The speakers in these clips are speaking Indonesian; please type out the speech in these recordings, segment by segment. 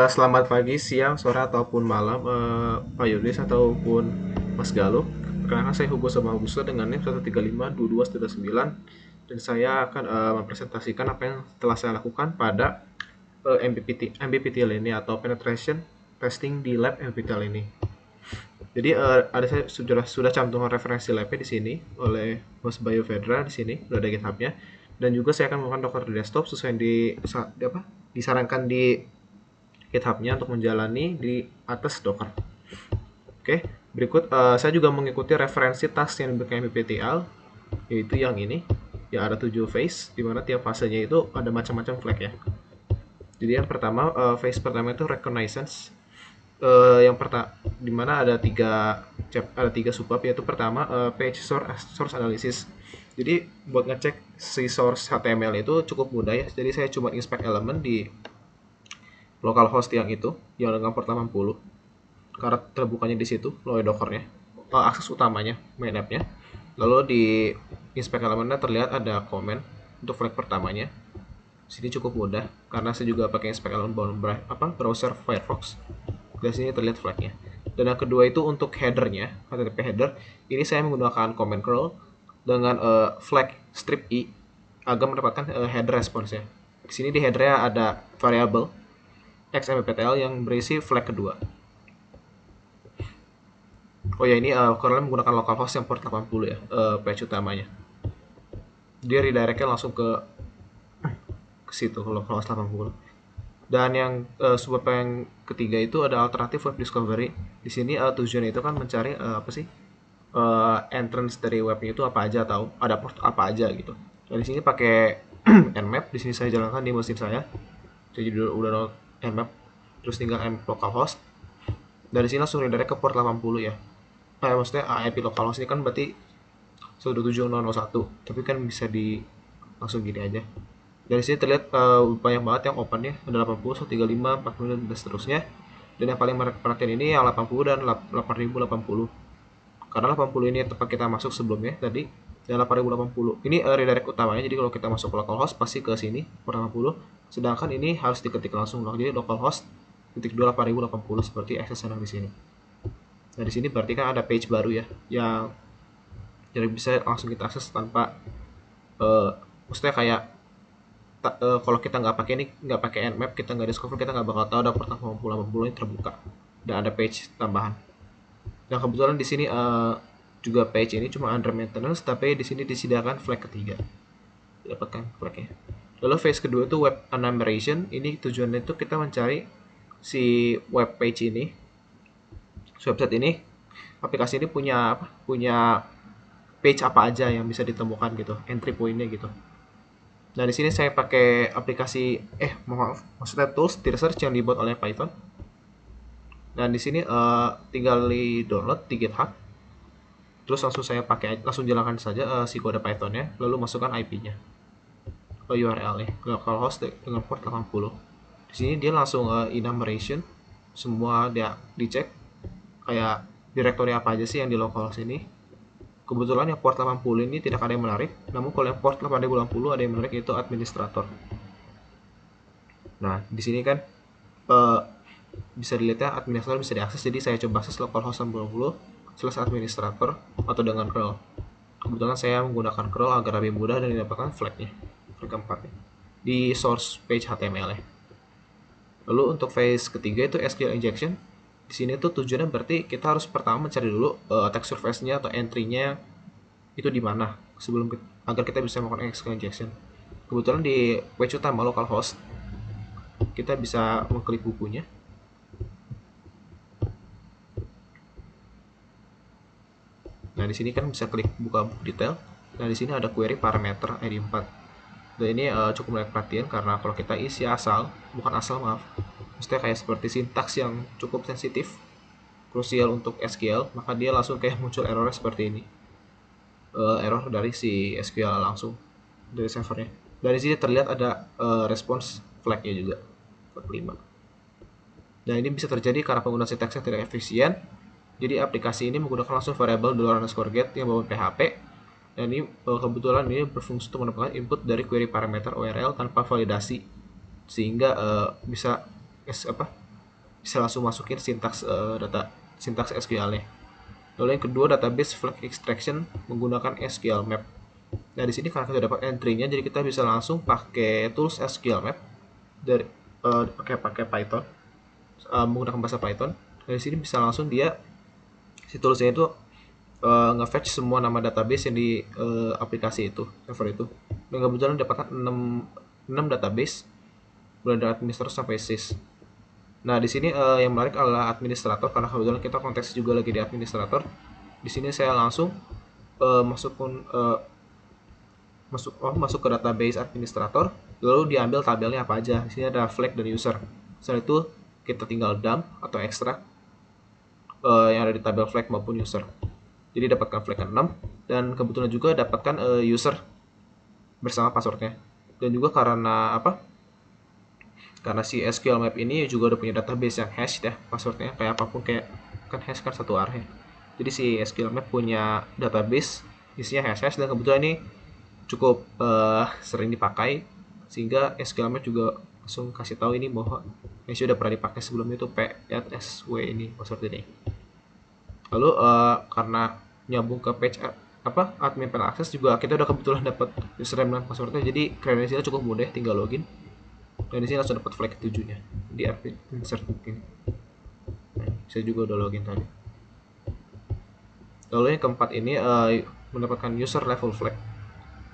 Selamat pagi, siang, sore, ataupun malam, Pak Yunis ataupun Mas Galuh. Perkenalkan saya Hugo Samahuso dengan NIM 1352299 dan saya akan mempresentasikan apa yang telah saya lakukan pada MBPTL ini atau Penetration Testing di Lab MBPTL ini. Jadi ada saya sudah cantumkan referensi labnya di sini oleh Mas Bayu Vedra di sini, sudah ada GitHub-nya. Dan juga saya akan menggunakan Docker di desktop sesuai yang disarankan di GitHub-nya untuk menjalani di atas Docker. Oke, berikut saya juga mengikuti referensi task yang diberikan MBPTL, yaitu yang ini. Ya, ada 7 phase, di mana tiap fasenya itu ada macam-macam flag ya. Jadi yang pertama, phase pertama itu reconnaissance. Yang pertama, di mana ada tiga subbab, yaitu pertama page source analysis. Jadi buat ngecek si source HTML itu cukup mudah ya. Jadi saya cuma inspect element di localhost yang itu, yang dengan port 80, karena terbukanya di situ melalui dockernya, akses utamanya, main app-nya. Lalu di inspect elemennya terlihat ada komen untuk flag pertamanya. Sini cukup mudah karena saya juga pakai inspect element browser Firefox. Dari sini terlihat flagnya. Dan yang kedua itu untuk headernya, HTTP header. Ini saya menggunakan command curl dengan flag strip i agar mendapatkan header response-nya. Di sini di headernya ada variable XMPTL yang berisi flag kedua. Oh ya, ini kalian menggunakan localhost yang port 80 ya, page utamanya. Dia redirectnya langsung ke situ, localhost 80. Dan yang subbab yang ketiga itu ada alternatif web discovery. Di sini tujuannya itu kan mencari apa sih entrance dari webnya itu apa aja, atau ada port apa aja gitu. Dan di sini pakai nmap. Di sini saya jalankan di mesin saya. Jadi udah download nmap, terus tinggal nmap localhost. Dari sini langsung redirect ke port 80 ya. Maksudnya IP localhost ini kan berarti 127.0.1, tapi kan bisa di langsung gini aja. Dari sini terlihat banyak banget yang open ya, ada 80, 135, 40 dan seterusnya. Dan yang paling perhatian ini yang 80 dan 8080. Karena 80 ini tempat kita masuk sebelumnya tadi, dan 8080 ini redirect utamanya. Jadi kalau kita masuk ke localhost pasti ke sini port 80, sedangkan ini harus diketik langsung. Jadi localhost titik 2 8080 seperti akses di sini. Nah, di sini berarti kan ada page baru ya, yang jadi bisa langsung kita akses tanpa maksudnya kayak kalau kita nggak pakai nmap, kita nggak discover, kita nggak bakal tahu ada port 8080 ini terbuka dan ada page tambahan. Dan kebetulan di sini juga page ini cuma under maintenance, tapi di sini disediakan flag ketiga, dapatkan flagnya. Lalu phase kedua itu web enumeration. Ini tujuannya itu kita mencari si web page ini, website ini, aplikasi ini punya page apa aja yang bisa ditemukan gitu, entry point-nya gitu. Nah, di sini saya pakai aplikasi maksudnya tools di research yang dibuat oleh Python. Dan di sini tinggal di download di GitHub. Terus langsung jalankan saja si kode Python-nya, lalu masukkan IP-nya ke URL-nya, localhost dengan port 80. Di sini dia langsung enumeration, semua dia dicek kayak direktori apa aja sih yang di localhost ini. Kebetulan yang port 80 ini tidak ada yang menarik, namun kalau yang port 8080 ada yang menarik, yaitu administrator. Nah, di sini kan bisa dilihat ya, administrator bisa diakses. Jadi saya coba akses localhost 80/administrator atau dengan curl. Kebetulan saya menggunakan curl agar lebih mudah dan didapatkan flagnya, flag keempatnya di source page HTML ya. Lalu untuk phase ketiga itu SQL injection. Di sini tuh tujuannya berarti kita harus pertama mencari dulu attack surface-nya atau entry-nya itu di mana agar kita bisa melakukan SQL injection. Kebetulan di page utama localhost kita bisa mengklik bukunya. Nah, di sini kan bisa klik buka buku detail. Nah, di sini ada query parameter ID 4. Dan ini cukup menarik perhatian karena kalau kita isi maksudnya kayak seperti sintaks yang cukup sensitif, krusial untuk SQL, maka dia langsung kayak muncul error seperti ini. Error dari si SQL langsung dari servernya. Dari sini terlihat ada response flag-nya juga, flag 5. Dan ini bisa terjadi karena penggunaan sintaks yang tidak efisien. Jadi aplikasi ini menggunakan langsung variabel $_get yang bawa PHP. Dan ini kebetulan ini berfungsi untuk mendapatkan input dari query parameter URL tanpa validasi, sehingga bisa bisa langsung masukin sintaks sintaks SQL-nya. Lalu yang kedua, database flag extraction menggunakan SQL map. Nah, di sini karena kita dapat entry-nya, jadi kita bisa langsung pakai tools SQL map dari pakai Python, menggunakan bahasa Python. Dari sini bisa langsung dia si toolsnya itu nge-fetch semua nama database yang di aplikasi itu, server itu. Dan kebetulan dapatkan 6 database mulai dari administrator sampai sys. Nah, di sini yang menarik adalah administrator, karena kebetulan kita konteksnya juga lagi di administrator. Di sini saya langsung masuk ke database administrator, lalu diambil tabelnya apa aja. Di sini ada flag dan user. Setelah itu kita tinggal dump atau extract yang ada di tabel flag maupun user. Jadi dapatkan flag 6 dan kebetulan juga dapatkan user bersama passwordnya. Dan juga karena apa? Karena si SQL Map ini juga udah punya database yang hash ya passwordnya, kayak apapun, kayak kan hash kan satu array. Jadi si SQL Map punya database isinya hash dan kebetulan ini cukup sering dipakai, sehingga SQL Map juga langsung kasih tahu ini bahwa yang sudah pernah dipakai sebelumnya itu p.sw ini password ini. Lalu karena nyambung ke page admin panel access juga kita udah kebetulan dapat username dan passwordnya, jadi kredensialnya cukup mudah, tinggal login. Dan di sini langsung dapat flag 7-nya di admin insert ini. Nah, saya juga udah login tadi. Lalu yang keempat ini mendapatkan user level flag.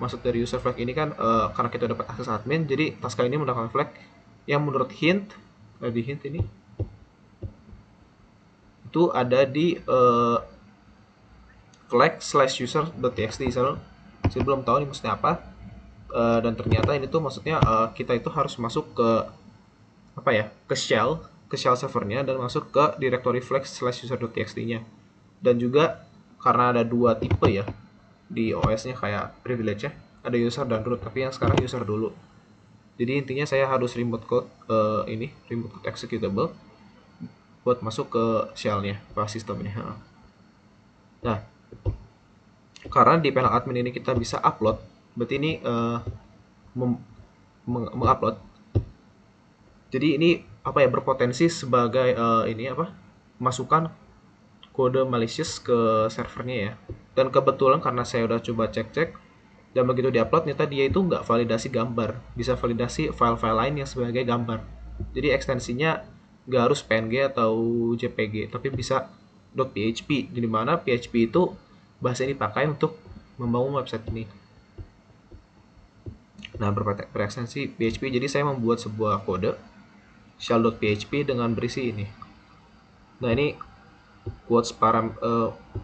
Maksud dari user flag ini kan karena kita dapat akses admin, jadi task kali ini mendapatkan flag yang menurut hint di hint ini itu ada di flag/user.txt. Saya belum tahu ini maksudnya apa, dan ternyata ini tuh maksudnya kita itu harus masuk ke apa ya, ke shell servernya dan masuk ke directory flag/user.txt-nya. Dan juga karena ada dua tipe ya di OS-nya kayak privilege-nya, ada user dan root, tapi yang sekarang user dulu. Jadi intinya saya harus remote code remote code executable buat masuk ke shell-nya, ke sistemnya. Nah, karena di panel admin ini kita bisa upload, berarti ini mengupload. Jadi ini apa ya, berpotensi sebagai masukan kode malicious ke servernya ya. Dan kebetulan karena saya udah coba cek-cek, dan begitu diupload ternyata dia itu nggak validasi gambar, bisa validasi file-file lain yang sebagai gambar. Jadi ekstensinya nggak harus PNG atau JPG, tapi bisa .php, di mana PHP itu bahasa ini dipakai untuk membangun website ini. Nah, berekstensi PHP, jadi saya membuat sebuah kode shell.php dengan berisi ini. Nah, ini quotes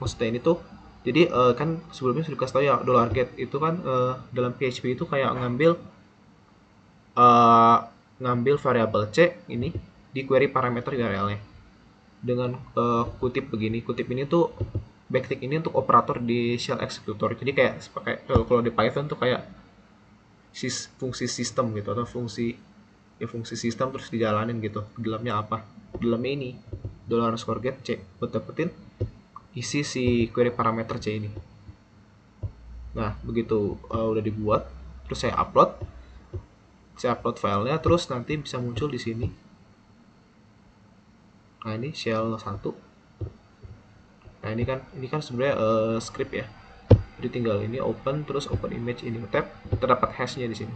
maksudnya ini tuh, jadi kan sebelumnya sudah dikasih tahu ya, $get itu kan dalam PHP itu kayak ngambil variabel C ini di query parameter URL-nya dengan kutip begini. Kutip ini tuh backtick ini untuk operator di shell executor. Jadi kayak kalau di Python tuh kayak fungsi sistem gitu, atau fungsi sistem terus dijalanin gitu. Dalamnya apa? Dalamnya ini $get C buat dapetin isi si query parameter C ini. Nah, begitu udah dibuat, terus saya upload filenya, terus nanti bisa muncul di sini. Nah, ini shell 1. Nah, ini kan sebenarnya script ya. Jadi tinggal ini open, terus open image ini tab, terdapat hashnya di sini.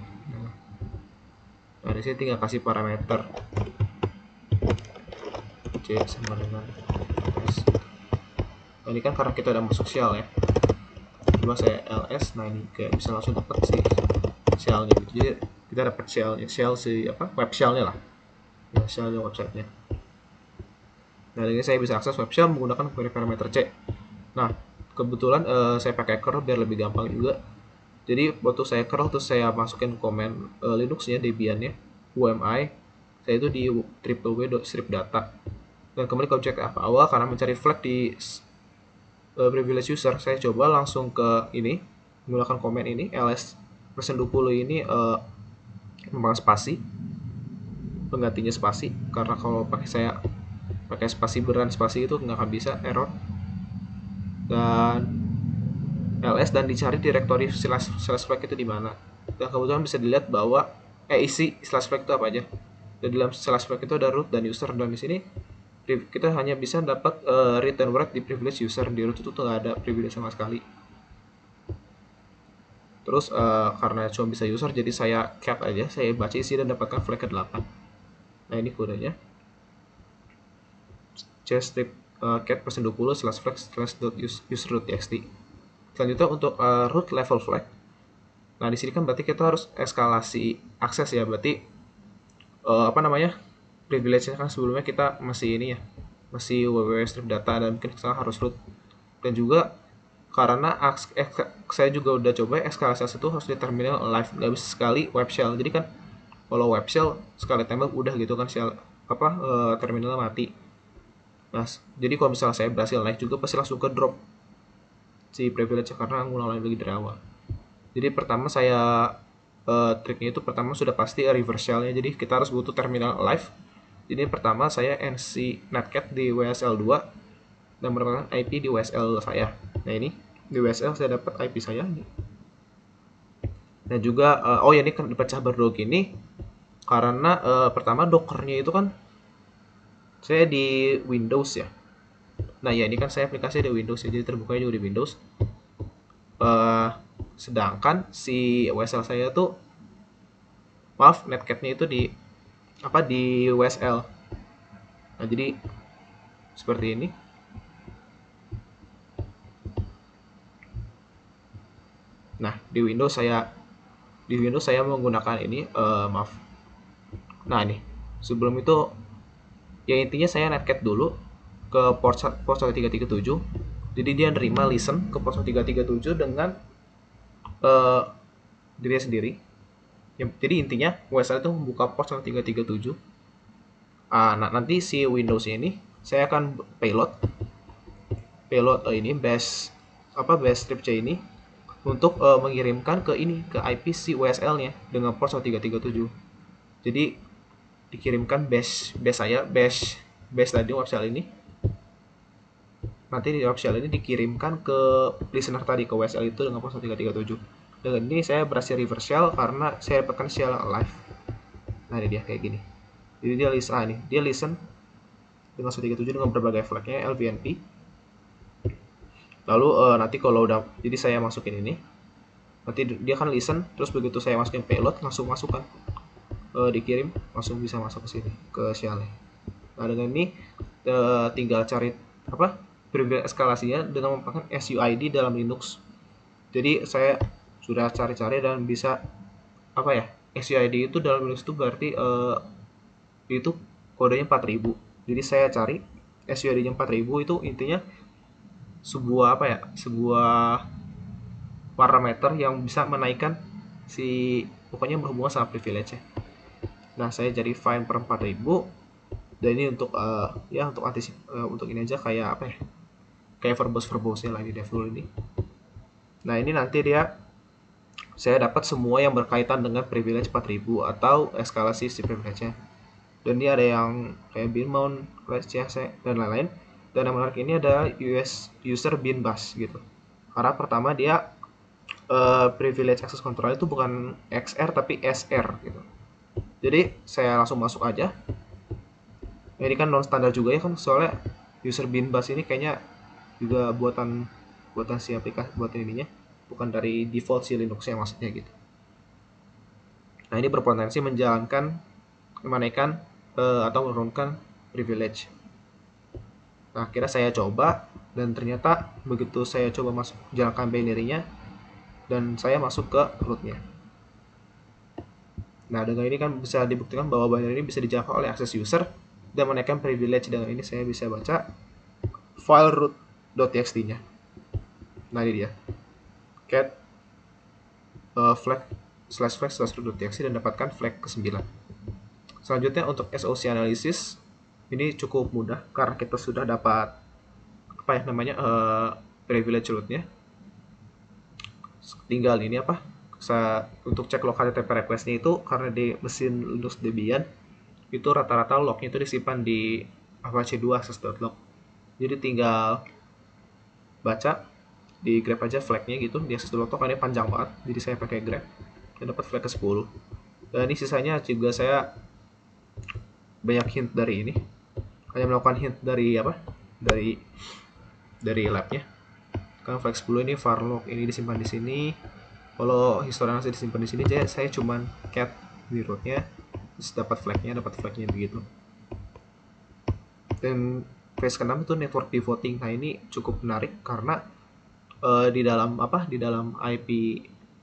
Nah, di sini tinggal kasih parameter C sama dengan hash. Nah, ini kan karena kita udah masuk shell ya. Coba saya ls, nah ini kayak bisa langsung dapat si shellnya gitu. Jadi kita dapat shell si web shellnya lah, ya, shellnya websitenya. Nah, ini saya bisa akses web shell menggunakan query parameter C. Nah, kebetulan saya pakai curl biar lebih gampang juga. Jadi waktu saya curl terus saya masukin komen Linux-nya, Debian-nya, UMI, saya itu di www.stripdata. Dan kembali ke objek awal, karena mencari flag di privilege user, saya coba langsung ke ini menggunakan komen ini ls %20 ini memang spasi, penggantinya spasi, karena kalau pakai spasi beran spasi itu nggak akan bisa, error. Dan ls dan dicari directory slash flag itu di mana. Dan kebetulan bisa dilihat bahwa isi slash flag itu apa aja. Dan dalam slash flag itu ada root dan user, dan di sini kita hanya bisa dapat read dan write di privilege user. Di root itu tuh nggak ada privilege sama sekali. Terus karena cuma bisa user, jadi saya cat aja, saya baca isi dan dapatkan flag ke-8. Nah ini kodenya, chstrip cat %20 slash flag slash dot user.txt. Selanjutnya untuk root level flag. Nah di sini kan berarti kita harus eskalasi akses ya, berarti apa namanya, privilege-nya kan sebelumnya kita masih ini ya, masih www strip data, dan mungkin sekarang harus root. Dan juga karena saya juga udah coba eskalasi akses itu harus di terminal live, nggak bisa sekali web shell. Jadi kan kalau web shell sekali tembak udah gitu kan, shell terminalnya mati. Nah jadi kalau misalnya saya berhasil naik juga pasti langsung ke drop si privilege karena ngulang lagi dari awal. Jadi pertama saya triknya itu pertama sudah pasti reverse shell-nya, jadi kita harus butuh terminal live. Jadi pertama saya nc netcat di WSL2 dan mendapatkan IP di WSL saya. Nah ini di WSL saya dapat IP saya ini. Dan juga oh ya ini kan dipecah berdua gini karena pertama dockernya itu kan saya di Windows ya. Nah ya ini kan saya aplikasi di Windows ya, jadi terbukanya juga di Windows. Sedangkan si WSL saya tuh, maaf, netcatnya itu di WSL. Nah jadi seperti ini. Nah di Windows saya menggunakan ini, maaf. Nah ini sebelum itu ya intinya saya netcat dulu ke port 1337. Jadi dia nerima listen ke port 1337 dengan dirinya sendiri. Jadi intinya WSL itu membuka port 1337. Nah nanti si Windows ini saya akan payload ini bash strip C ini untuk mengirimkan ke IP si WSL-nya dengan port 1337. Jadi dikirimkan bash tadi web shell ini. Nanti di web shell ini dikirimkan ke listener tadi, ke WSL itu dengan port 1337. Dengan ini saya berhasil reverse shell karena saya dapatkan shell live. Nah ini dia kayak gini. Jadi dia listen dengan 137 dengan berbagai flagnya LVNP. Lalu nanti kalau udah, jadi saya masukin ini, nanti dia akan listen, terus begitu saya masukin payload langsung masukkan, dikirim langsung bisa masuk ke sini ke shell-nya. Nah dengan ini tinggal cari privilege eskalasinya dengan menggunakan SUID dalam Linux. Jadi saya sudah cari-cari dan bisa SUID itu dalam Linux itu berarti itu kodenya 4000. Jadi saya cari SUID-nya 4000 itu intinya sebuah parameter yang bisa menaikkan pokoknya berhubungan sama privilege -nya. Nah saya jadi find per 4000, dan ini untuk untuk ini aja kayak verbose-nya lah di dev ini. Nah ini nanti saya dapat semua yang berkaitan dengan privilege 4000 atau eskalasi si privilege-nya. Dan ini ada yang kayak bin mount, dan lain-lain. Dan yang menarik ini ada user bin bus gitu. Karena pertama dia privilege access control itu bukan XR tapi SR gitu. Jadi saya langsung masuk aja. Nah, ini kan non standar juga ya kan, soalnya user bin bus ini kayaknya juga buatan si aplikasi, buatan ininya, bukan dari default si Linux-nya maksudnya gitu. Nah ini berpotensi menaikkan atau menurunkan privilege. Nah akhirnya saya coba, dan ternyata begitu saya coba jalankan binary-nya, dan saya masuk ke root-nya. Nah dengan ini kan bisa dibuktikan bahwa binary ini bisa dijangkau oleh akses user dan menaikkan privilege. Dengan ini saya bisa baca file root.txt-nya. Nah ini dia, cat flag root.txt, dan dapatkan flag ke-9. Selanjutnya untuk SOC analysis ini cukup mudah karena kita sudah dapat privilege root-nya. Tinggal ini untuk cek lokal HTTP request-nya itu, karena di mesin Linux Debian itu rata-rata lognya itu disimpan di Apache 2 access.log. Jadi tinggal baca di grab aja flagnya gitu di access.log, karena panjang banget, jadi saya pakai grab dan dapat flag ke-10. Dan ini sisanya juga saya banyak hint dari ini, hanya melakukan hint dari apa, dari labnya. Kan flag 10 ini varlock ini disimpan di sini. Kalau history analysis disimpan di sini, saya cuman cat di rootnya, terus dapat flagnya begitu. Dan phase ke-6 itu network pivoting. Nah, ini cukup menarik karena di dalam IP,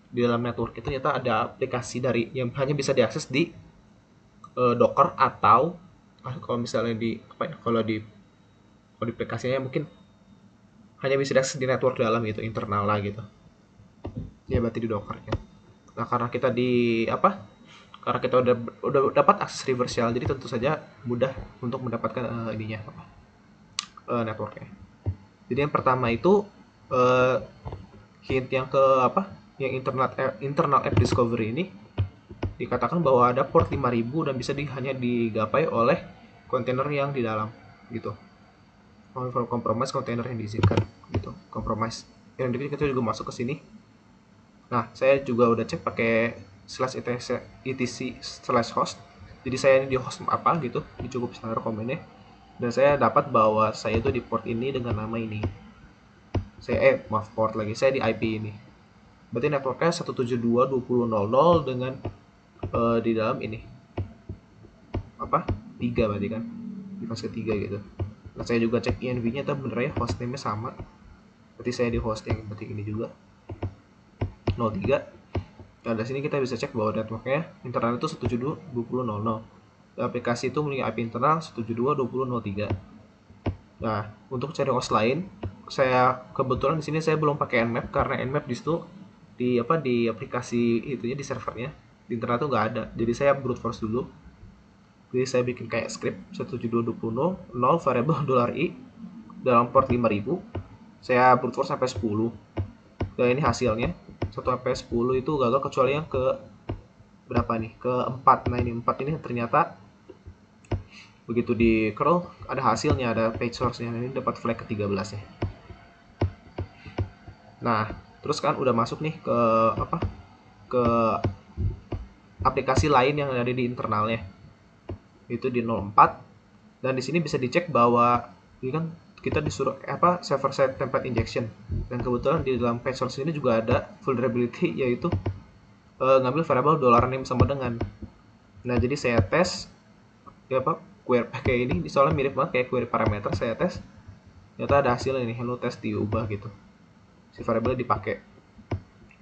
di dalam network itu ternyata ada aplikasi dari yang hanya bisa diakses di Docker, atau kalau misalnya di kalau di aplikasinya mungkin hanya bisa diakses di network dalam gitu, internal lah gitu. Ya berarti di Docker ya. Nah, karena kita karena kita udah dapat akses reversal, jadi tentu saja mudah untuk mendapatkan networknya. Jadi yang pertama itu hint yang ke yang internal app discovery ini dikatakan bahwa ada port 5000 dan bisa hanya digapai oleh kontainer yang di dalam gitu. Compromise kontainer yang diizinkan gitu. Compromise yang kita juga masuk ke sini. Nah, saya juga udah cek pakai /etc/host. Jadi saya ini di host apa gitu, ini cukup standar komennya. Dan saya dapat bahwa saya itu di port ini dengan nama ini. Port lagi, saya di IP ini. Berarti networknya 172.20.00 dengan di dalam ini 3 berarti kan, di fase ketiga gitu. Nah, saya juga cek INV-nya itu bener ya, hostname-nya sama. Berarti saya di host yang berarti ini juga 03. Nah, dari sini kita bisa cek bahwa networknya internal itu 172.20.00. Aplikasi itu memiliki IP internal 172.20.03. Nah, untuk cari host lain, saya kebetulan di sini saya belum pakai Nmap karena Nmap di situ di aplikasi itunya, di servernya di internet tuh nggak ada. Jadi saya brute force dulu. Jadi saya bikin kayak script 172.20.0 variable $i dalam port 5000. Saya brute force sampai 10. Dan ini hasilnya 1 sampai 10 itu gagal kecuali yang ke berapa nih? Ke 4. Nah, ini 4 ini ternyata begitu di curl ada hasilnya, ada page source-nya. Ini dapat flag ke-13 ya. Nah, terus kan udah masuk nih ke ke aplikasi lain yang ada di internalnya. Itu di 04. Dan di sini bisa dicek bahwa ini kan kita disuruh server side template injection. Dan kebetulan di dalam page source ini juga ada vulnerability, yaitu ngambil variable $name sama dengan. Nah, jadi saya tes query pakai ini, soalnya mirip banget kayak query parameter. Saya tes, ternyata ada hasilnya nih, hello test diubah gitu, si variable dipakai.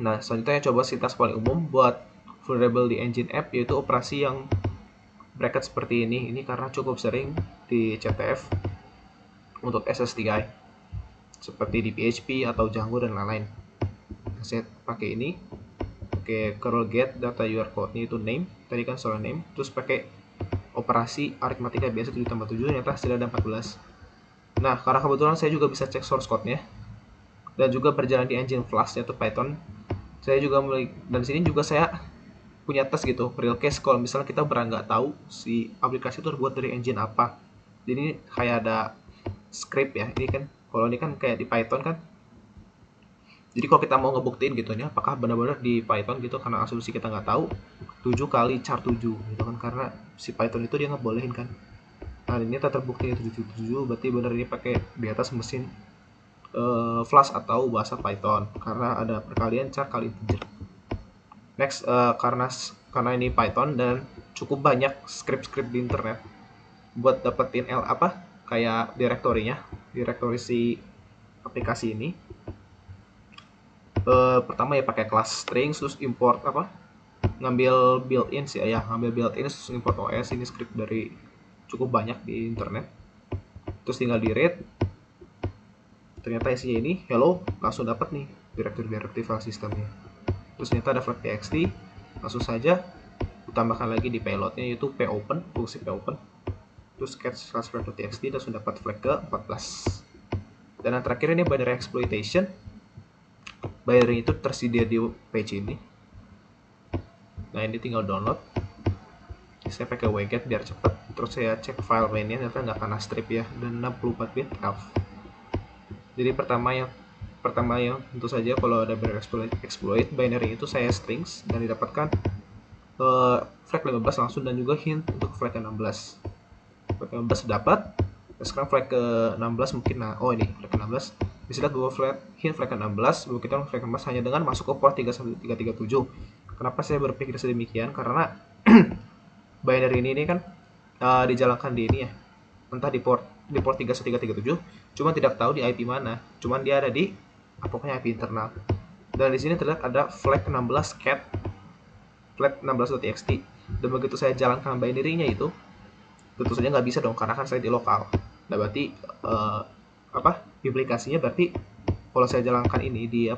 Nah, selanjutnya coba sintas paling umum buat vulnerable di engine app, yaitu operasi yang bracket seperti ini. Ini karena cukup sering di CTF untuk SSTI seperti di PHP atau Django dan lain-lain. Nah, saya pakai ini, pakai curl get data URL code-nya itu name, tadi kan soal name, terus pakai operasi aritmatika biasa 7 tambah 7, ternyata hasilnya ada 14. Nah, karena kebetulan saya juga bisa cek source code-nya dan juga berjalan di engine Flash yaitu Python, saya juga mulai, dan sini juga saya punya tes gitu, real case kalau misalnya kita nggak tahu si aplikasi itu terbuat dari engine apa. Jadi ini kayak ada script ya, ini kan kalau ini kan kayak di Python kan. Jadi kalau kita mau ngebuktiin gitu ya, apakah benar-benar di Python gitu, karena asumsi kita nggak tahu, 7 kali char 7 gitu kan, karena si Python itu dia ngebolehin kan. Nah, ini terbukti 777, berarti benar ini pakai di atas mesin Flash atau bahasa Python, karena ada perkalian char kali integer. Next, karena ini Python dan cukup banyak script-script di internet buat dapetin kayak direktori si aplikasi ini. Pertama ya pakai class strings, terus import ngambil built-in sih ya, ngambil built-in terus import OS. Ini script dari cukup banyak di internet, terus tinggal di read, ternyata isinya ini hello, langsung dapat nih direktur file sistemnya. Terus ternyata ada flag txt, langsung saja ditambahkan lagi di payloadnya, yaitu popen, fungsi popen, terus catch/flag.txt, dan sudah dapat flag ke 14. Dan yang terakhir ini binary exploitation. Binary itu tersedia di page ini. Nah, ini tinggal download. Saya pakai wget biar cepat. Terus saya cek file mainnya, ternyata nggak kena strip ya, dan 64 bit elf. Jadi pertama yang tentu saja kalau ada binary exploit binary itu saya strings dan didapatkan flag 15 langsung, dan juga hint untuk flag 16. Flag 15 dapat. Sekarang flag ke 16 mungkin, nah oh ini flag ke 16 bisa lihat bahwa flag ke 16 bahwa kita flag ke 16 hanya dengan masuk ke port 31337. Kenapa saya berpikir sedemikian? Karena binary ini kan dijalankan di ini ya, entah di port 31337, cuma tidak tahu di IP mana, cuman dia ada di pokoknya IP internal. Dan di sini terlihat ada flag 16 cat flag 16.txt, dan begitu saya jalankan binary-nya itu, tentu saja nggak bisa dong karena kan saya di lokal. Nah berarti implikasinya berarti kalau saya jalankan ini di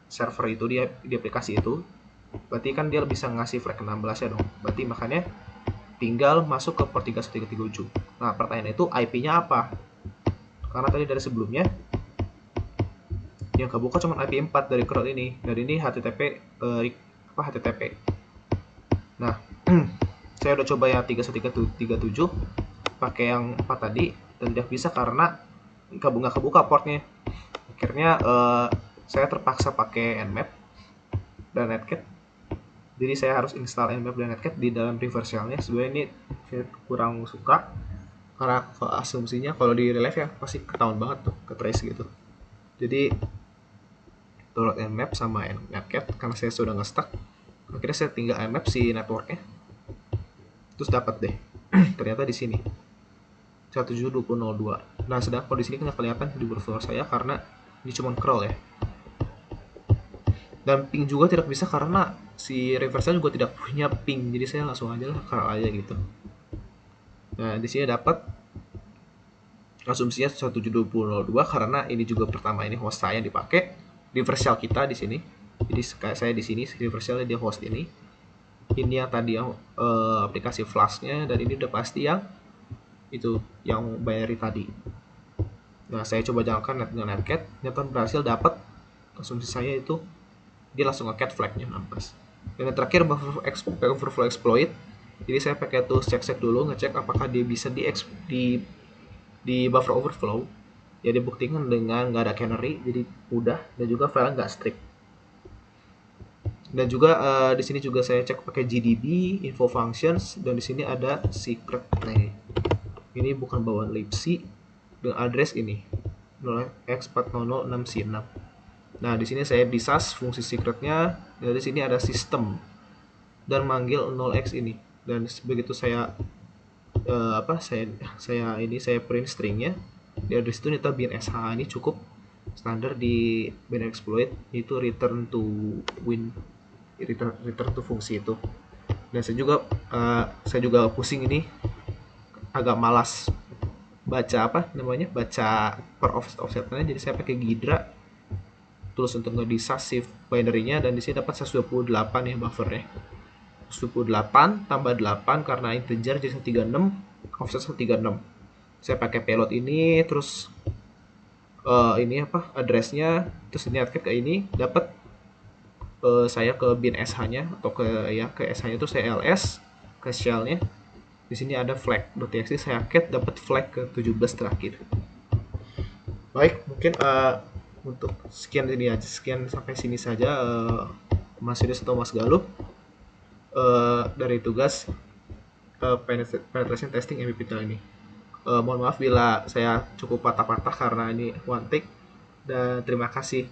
server itu, di aplikasi itu, berarti kan dia bisa ngasih flag 16 ya dong. Berarti makanya tinggal masuk ke port 31337. Nah pertanyaan itu IP-nya apa? Karena tadi dari sebelumnya yang kebuka cuma IP 4 dari crowd ini, dari ini HTTP. Nah saya udah coba yang 31337 pakai yang 4 tadi dan tidak bisa karena nggak kebuka portnya. Akhirnya saya terpaksa pakai Nmap dan Netcat. Jadi saya harus install Nmap dan Netcat di dalam reverse shell-nya. Sebenarnya ini saya kurang suka karena asumsinya kalau di real life ya pasti ketahuan banget tuh ke trace gitu. Jadi download Nmap sama Netcat karena saya sudah nge-stuck. Akhirnya saya tinggal Nmap si networknya. Terus dapat deh. Ternyata di sini 172.02. Nah, sedangkan kalau di sini nggak kelihatan di browser saya karena ini cuma crawl ya. Dan ping juga tidak bisa karena si reverse juga tidak punya ping, jadi saya langsung aja lah crawl aja gitu. Nah, di sini dapat asumsinya 172.02 karena ini juga pertama ini host saya dipakai reverse shell kita di sini. Jadi saya di sini reverse shell dia host ini. Ini yang tadi yang aplikasi flashnya, dan ini udah pasti yang itu yang binary tadi. Nah, saya coba jalankan dengan Netcat, ternyata berhasil dapat. Asumsi saya itu dia langsung nge-cat flag-nya 16. Dan yang terakhir overflow exploit. Jadi saya pakai tools check dulu, ngecek apakah dia bisa di buffer overflow. Ya dibuktikan dengan nggak ada canary, jadi mudah, dan juga file nggak strict. Dan juga di sini juga saya cek pakai GDB info functions, dan di sini ada secret. Nah, ini bukan bawaan libc dengan address ini 0x40006C6. Nah, di sini saya disas fungsi secretnya, dan di sini ada sistem dan manggil 0x ini. Dan begitu saya saya print stringnya, di address itu ternyata bin sh ini cukup standar di binary exploit, itu return to fungsi itu. Dan saya juga pusing ini, agak malas baca per offsetnya, jadi saya pakai Ghidra tools untuk ngedisas shift binary-nya, dan di sini dapat 128 ya buffernya. 128 tambah 8 karena integer jadi 136, offset 136. Saya pakai payload ini, terus ini addressnya, terus ini ke ini dapat saya ke bin sh-nya atau ke sh-nya itu saya ls ke shell-nya. Di sini ada flag.txt, saya cat dapat flag ke 17 terakhir. Baik, mungkin untuk sekian sampai sini saja Mas Yunus atau Mas Galuh dari tugas penetration testing MVP kali ini. Mohon maaf bila saya cukup patah-patah karena ini one take, dan terima kasih